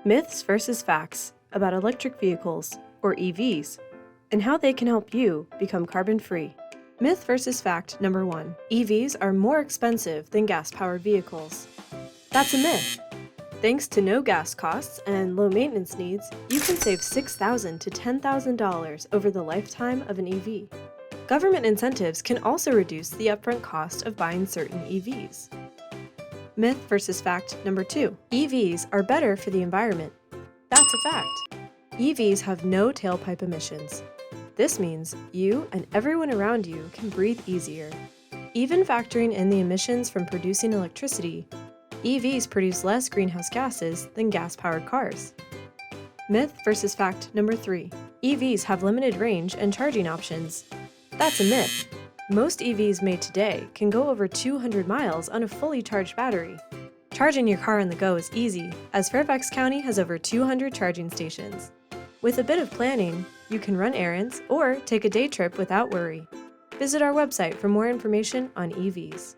Myths versus facts about electric vehicles, or EVs, and how they can help you become carbon-free. Myth versus fact number 1. EVs are more expensive than gas-powered vehicles. That's a myth. Thanks to no gas costs and low maintenance needs, you can save $6,000 to $10,000 over the lifetime of an EV. Government incentives can also reduce the upfront cost of buying certain EVs. Myth versus fact number 2. EVs are better for the environment. That's a fact. EVs have no tailpipe emissions. This means you and everyone around you can breathe easier. Even factoring in the emissions from producing electricity, EVs produce less greenhouse gases than gas-powered cars. Myth versus fact number 3. EVs have limited range and charging options. That's a myth. Most EVs made today can go over 200 miles on a fully charged battery. Charging your car on the go is easy, as Fairfax County has over 200 charging stations. With a bit of planning, you can run errands or take a day trip without worry. Visit our website for more information on EVs.